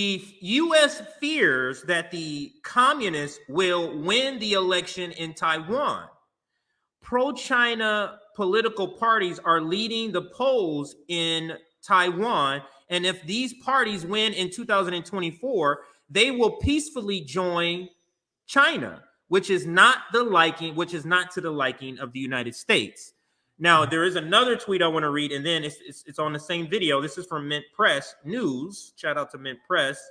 The U.S. fears that the communists will win the election in Taiwan. Pro-China political parties are leading the polls in Taiwan, and if these parties win in 2024, they will peacefully join China, which is not to the liking of the United States. Now, there is another tweet I want to read, and then it's on the same video. This is from Mint Press News. Shout out to Mint Press.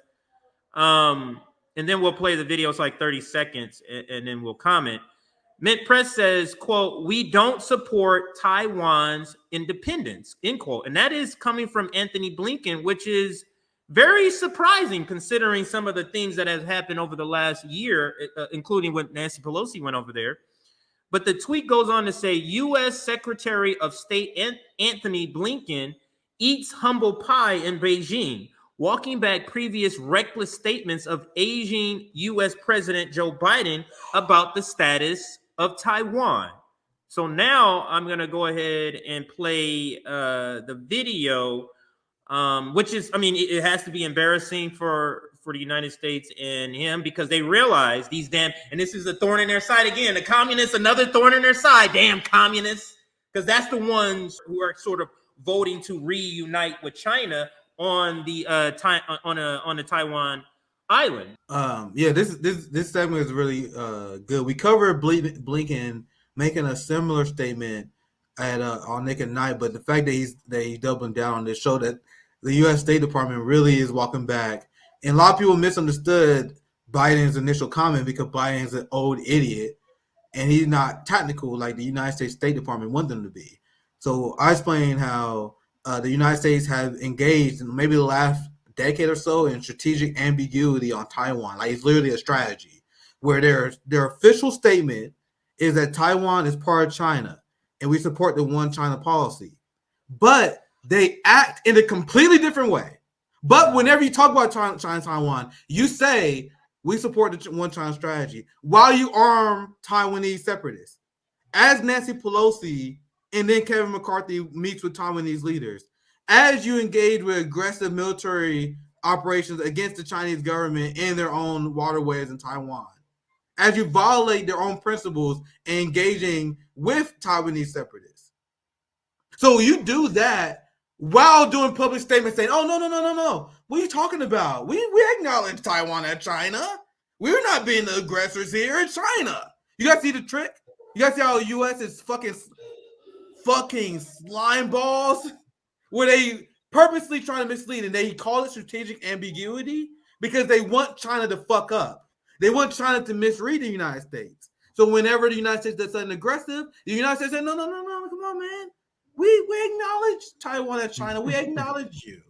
And then we'll play the video. It's like 30 seconds, and then we'll comment. Mint Press says, quote, "We don't support Taiwan's independence," end quote. And that is coming from Anthony Blinken, which is very surprising considering some of the things that have happened over the last year, including when Nancy Pelosi went over there. But the tweet goes on to say, U.S. Secretary of State Anthony Blinken eats humble pie in Beijing, walking back previous reckless statements of aging U.S. President Joe Biden about the status of Taiwan. So now I'm going to go ahead and play the video, which is, I mean, it has to be embarrassing for the United States and him, because they realize these damn, and this is a thorn in their side again, the communists, another thorn in their side, damn communists, because that's the ones who are sort of voting to reunite with China on the Taiwan Island. Yeah, this segment is really good. We covered Blinken making a similar statement at on Nick at Night, but the fact that he's doubling down on this show that the U.S. State Department really is walking back. And a lot of people misunderstood Biden's initial comment because Biden's an old idiot and he's not technical like the United States State Department wants them to be. So I explained how the United States have engaged in maybe the last decade or so in strategic ambiguity on Taiwan. Like, it's literally a strategy where their official statement is that Taiwan is part of China and we support the one China policy. But they act in a completely different way. But whenever you talk about China, Taiwan, you say we support the one China strategy while you arm Taiwanese separatists. As Nancy Pelosi and then Kevin McCarthy meets with Taiwanese leaders, as you engage with aggressive military operations against the Chinese government in their own waterways in Taiwan, as you violate their own principles and engaging with Taiwanese separatists. So you do that while doing public statements saying, oh, no. What are you talking about? We acknowledge Taiwan as China. We're not being the aggressors here. It's China. You guys see the trick? You guys see how the U.S. is fucking slime balls? Where they purposely trying to mislead, and they call it strategic ambiguity because they want China to fuck up. They want China to misread the United States. So whenever the United States does something aggressive, the United States says, no, come on, man. We acknowledge Taiwan as China. We acknowledge you.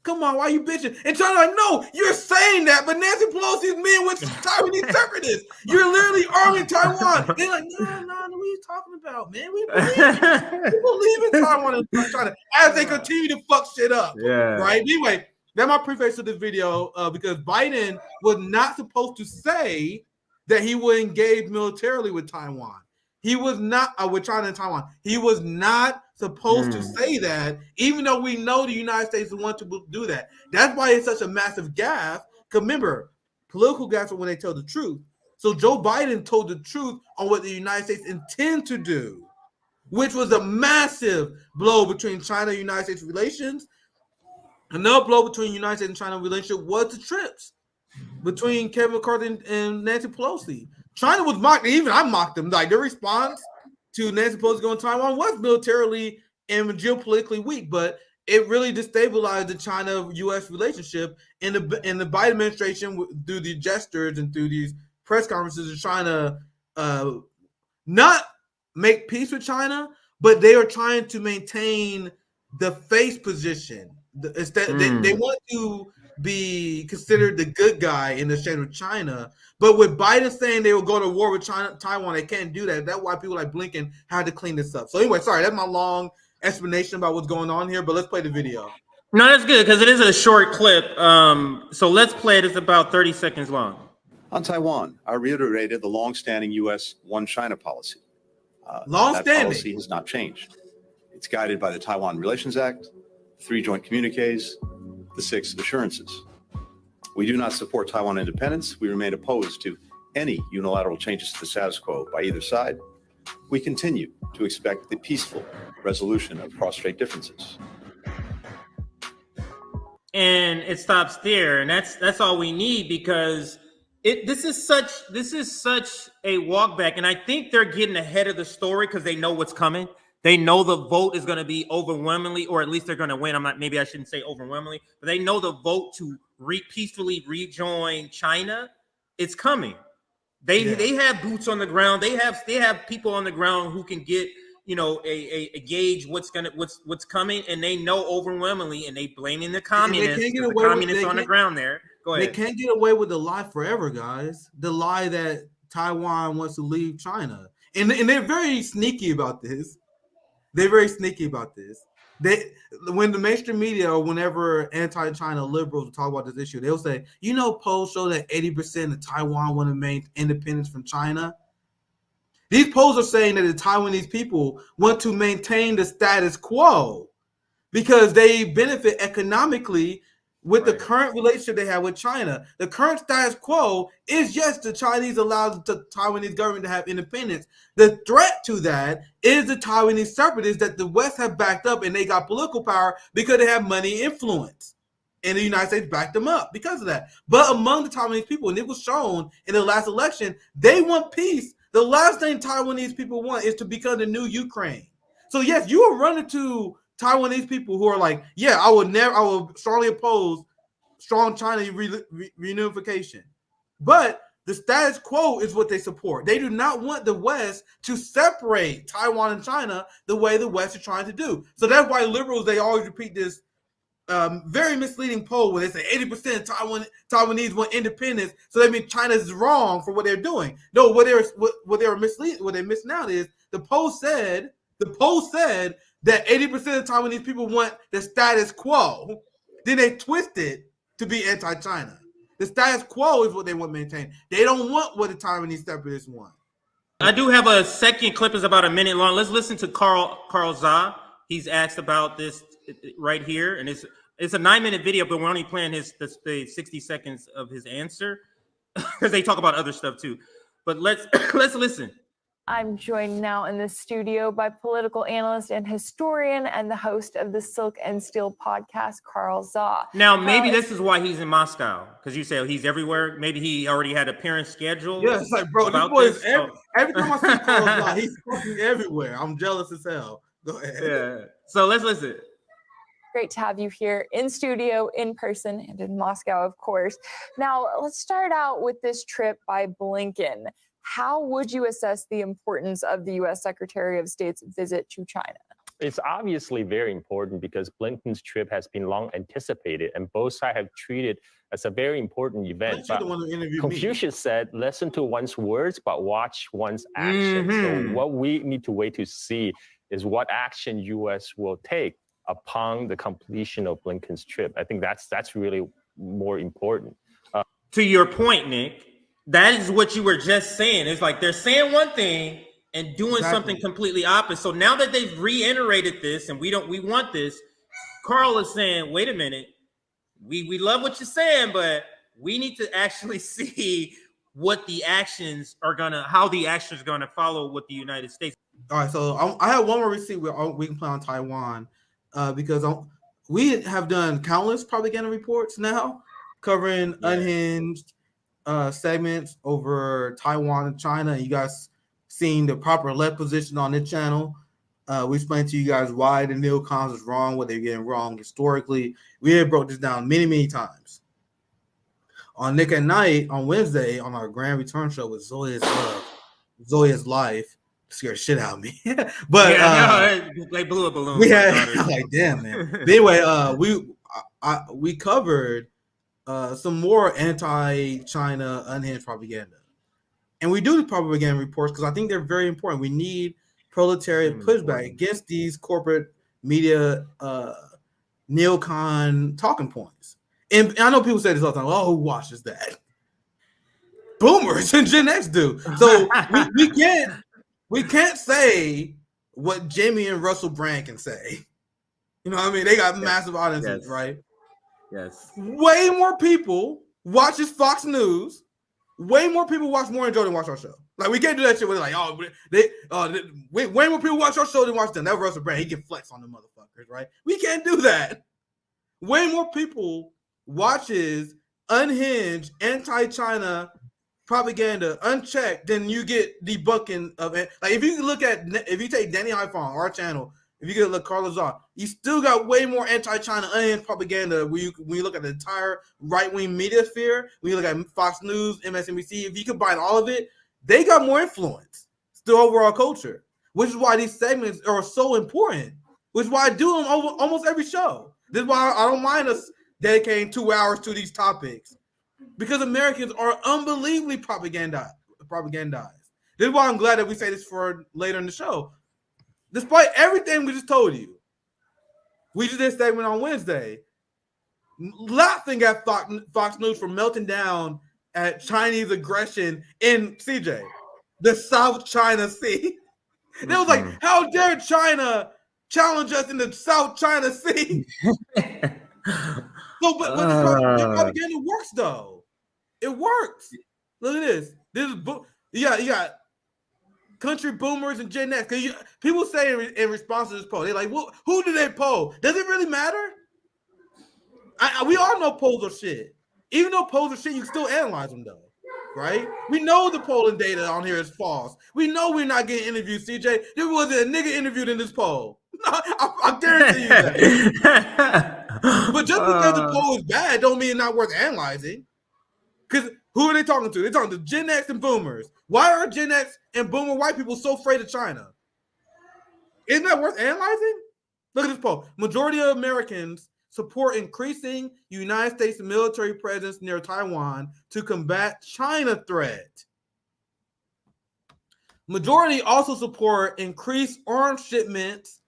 Come on, why are you bitching? And China like, no, you're saying that, but Nancy Pelosi's men with Taiwanese separatists. You're literally arming Taiwan. They're like, no, what are you talking about, man? We believe in Taiwan and China as they continue to fuck shit up. Yeah. Right? Anyway, that's my preface to this video because Biden was not supposed to say that he would engage militarily with Taiwan. He was not with China and Taiwan. He was not supposed to say that, even though we know the United States want to do that. That's why it's such a massive gaffe. Because remember, political gaffes are when they tell the truth. So Joe Biden told the truth on what the United States intend to do, which was a massive blow between China and United States relations. Another blow between United States and China relationship was the trips between Kevin McCarthy and Nancy Pelosi. China was mocked, even I mocked them. Like, their response to Nancy Pelosi going to Taiwan was militarily and geopolitically weak, but it really destabilized the China-U.S. relationship. In the Biden administration, through the gestures and through these press conferences, is trying to not make peace with China, but they are trying to maintain the face position. They want to be considered the good guy in the shade of China. But with Biden saying they will go to war with Taiwan, they can't do that. That's why people like Blinken had to clean this up. So anyway, sorry, that's my long explanation about what's going on here, but let's play the video. No, that's good because it is a short clip. So let's play it. It's about 30 seconds long. On Taiwan, I reiterated the long-standing U.S. one China policy. Long-standing. That policy has not changed. It's guided by the Taiwan Relations Act, 3 joint communiques, the 6 assurances. We do not support Taiwan independence. We remain opposed to any unilateral changes to the status quo by either side. We continue to expect the peaceful resolution of cross-strait differences. And it stops there, and that's all we need, because this is such a walk back, and I think they're getting ahead of the story because they know what's coming. They know the vote is going to be overwhelmingly, or at least they're going to win. Maybe I shouldn't say overwhelmingly, but they know the vote to peacefully rejoin China, it's coming. They have boots on the ground. They have people on the ground who can get, you know, a gauge what's coming, and they know overwhelmingly, and they blaming the communists. The communists on the ground there. Go ahead. They can't get away with the lie forever, guys. The lie that Taiwan wants to leave China, and they're very sneaky about this. When the mainstream media or whenever anti-China liberals talk about this issue, they'll say, you know, polls show that 80% of Taiwan want to maintain independence from China. These polls are saying that the Taiwanese people want to maintain the status quo because they benefit economically with the current relationship they have with China. The current status quo is, yes, the Chinese allow the Taiwanese government to have independence. The threat to that is the Taiwanese separatists that the West have backed up, and they got political power because they have money and influence. And the United States backed them up because of that. But among the Taiwanese people, and it was shown in the last election, they want peace. The last thing Taiwanese people want is to become the new Ukraine. So yes, you are running to Taiwanese people who are like, yeah, I will strongly oppose strong China reunification. But the status quo is what they support. They do not want the West to separate Taiwan and China the way the West is trying to do. So that's why liberals, they always repeat this very misleading poll where they say 80% Taiwanese want independence. So that means China is wrong for what they're doing. No, what they missing out is the poll said that 80% of Taiwanese people want the status quo. Then they twist it to be anti-China. The status quo is what they want to maintain. They don't want what the Taiwanese separatists want. I do have a second clip. It's about a minute long. Let's listen to Carl Zahn. He's asked about this right here, and it's a 9-minute video, but we're only playing the 60 seconds of his answer because they talk about other stuff too. But let's listen. I'm joined now in the studio by political analyst and historian and the host of the Silk and Steel podcast, Carl Zahn. Now, maybe this is why he's in Moscow, because you say he's everywhere. Maybe he already had appearance scheduled. Yeah, it's like, bro, this boy is every time I see Carl Zahn, he's fucking everywhere. I'm jealous as hell. Go ahead. Yeah. So let's listen. Great to have you here in studio, in person, and in Moscow, of course. Now, let's start out with this trip by Blinken. How would you assess the importance of the U.S. Secretary of State's visit to China? It's obviously very important because Blinken's trip has been long anticipated, and both sides have treated as a very important event. But Confucius said, listen to one's words, but watch one's actions. So what we need to wait to see is what action U.S. will take upon the completion of Blinken's trip. I think that's really more important. To your point, Nick, that is what you were just saying. It's like they're saying one thing and doing something completely opposite. So now that they've reiterated this and we want this, Carl is saying, wait a minute, we love what you're saying, but we need to actually see what the actions are how the actions are gonna follow with the United States. All right, so I have one more receipt we can play on Taiwan because we have done countless propaganda reports now covering unhinged segments over Taiwan and China, and you guys seen the proper left position on this channel. We explained to you guys why the neocons is wrong, what they're getting wrong historically. We have broke this down many times. On Nick at Night on Wednesday on our Grand Return show with Zoya's Life, scared shit out of me. But they blew a balloon. We had like, damn, man. But anyway, we covered some more anti-China unhinged propaganda. And we do the propaganda reports because I think they're very important. We need proletariat pushback against these corporate media neocon talking points. And I know people say this all the time, oh, who watches that? Boomers and Gen X do. So we can't say what Jamie and Russell Brand can say. You know what I mean? They got massive audiences, right? Yes. Way more people watches Fox News. Way more people watch Morning Joe than watch our show. Like, we can't do that shit where they're like, way more people watch our show than watch them. That Russell Brand, he can flex on the motherfuckers, right? We can't do that. Way more people watches unhinged anti-China propaganda unchecked than you get debunking of it. Like, if you take Danny Haiphong, our channel, if you get look Carlos Zahn, you still got way more anti-China unhinged propaganda when you look at the entire right-wing media sphere, when you look at Fox News, MSNBC, if you combine all of it, they got more influence to overall culture, which is why these segments are so important, which is why I do them over almost every show. This is why I don't mind us dedicating 2 hours to these topics, because Americans are unbelievably propagandized. This is why I'm glad that we say this for later in the show. Despite everything we just told you, we just did a segment on Wednesday, laughing at Fox News for melting down at Chinese aggression in the South China Sea. They was like, how dare China challenge us in the South China Sea? But their propaganda works, though. It works. Look at this. You got country boomers and Gen X. People say in response to this poll, they're like, well, who do they poll? Does it really matter? We all know polls are shit. Even though polls are shit, you can still analyze them, though. Right? We know the polling data on here is false. We know we're not getting interviewed, CJ. There wasn't a nigga interviewed in this poll. I guarantee you that. But just because the poll is bad don't mean it's not worth analyzing. Because who are they talking to? They're talking to Gen X and boomers. Why are Gen X and boomer white people so afraid of China? Isn't that worth analyzing? Look at this poll. Majority of Americans support increasing United States military presence near Taiwan to combat China threat. Majority also support increased arms shipments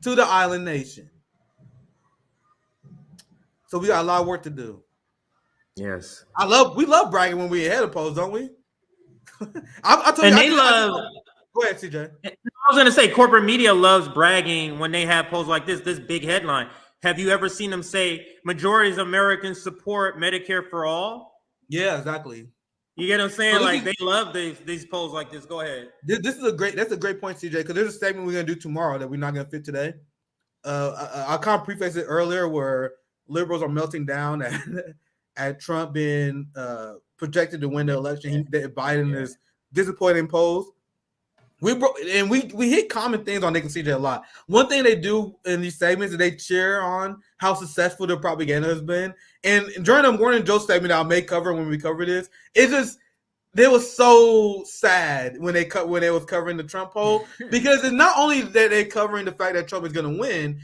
to the island nation. So we got a lot of work to do. Yes. We love bragging when we ahead of polls, don't we? I told and you, they love. Go ahead, CJ. I was going to say corporate media loves bragging when they have polls like this big headline. Have you ever seen them say majorities of Americans support Medicare for all? Yeah, exactly. You get what I'm saying? So they love these polls like this. Go ahead. That's a great point, CJ, because there's a segment we're going to do tomorrow that we're not going to fit today. I kind of prefaced it earlier where liberals are melting down at Trump being projected to win the election. Biden is disappointing polls. We hit common things on Nick and CJ a lot. One thing they do in these segments is they cheer on how successful their propaganda has been. And during the Morning Joe segment I may cover when we cover this, it was so sad when they was covering the Trump poll, because it's not only that they're covering the fact that Trump is going to win,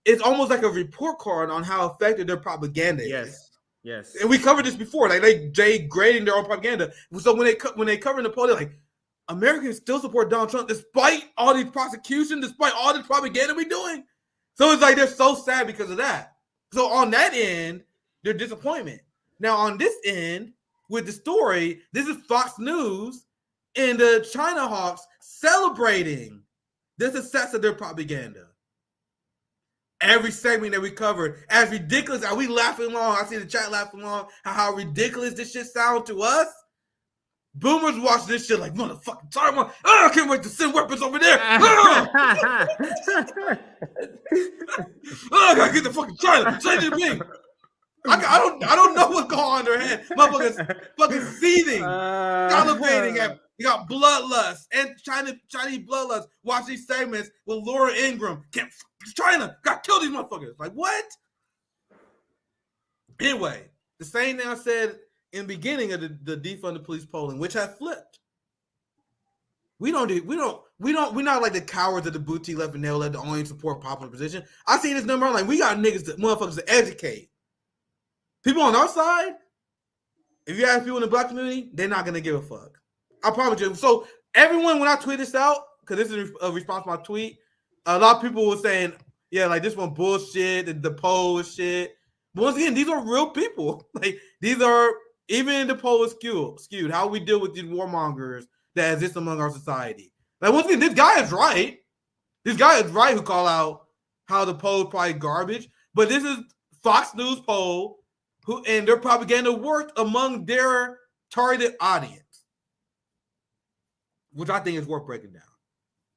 it's almost like a report card on how effective their propaganda is. Yes. And we covered this before. Like they grading their own propaganda. So when they cover in the poll, they're like, Americans still support Donald Trump despite all these prosecutions, despite all this propaganda we're doing. So it's like they're so sad because of that. So on that end, they're disappointment. Now on this end, with the story, this is Fox News and the China hawks celebrating the success of their propaganda. Every segment that we covered, as ridiculous, are we laughing along? I see the chat laughing along how ridiculous this shit sound to us. Boomers watch this shit like, motherfucking Taiwan. I can't wait to send weapons over there. I gotta get the fucking China. Say to me. I don't know what's going on in their head. Motherfuckers fucking seething, salivating. You got bloodlust and Chinese bloodlust. Watch these segments with Laura Ingraham. China got killed these motherfuckers. Like what? Anyway, the same thing I said in the beginning of the defund the police polling, which has flipped. We're not like the cowards of the boutique left and they'll let the only support popular position. I see this number, I'm like, we got motherfuckers to educate. People on our side, if you ask people in the black community, they're not gonna give a fuck. I promise you. So everyone, when I tweet this out, because this is a response to my tweet, a lot of people were saying, yeah, like this one bullshit, the poll is shit. But once again, these are real people. Like these are, even the poll is skewed. How we deal with these warmongers that exist among our society. Like once again, this guy is right. This guy is right who call out how the poll is probably garbage. But this is Fox News poll and their propaganda worked among their targeted audience, which I think is worth breaking down.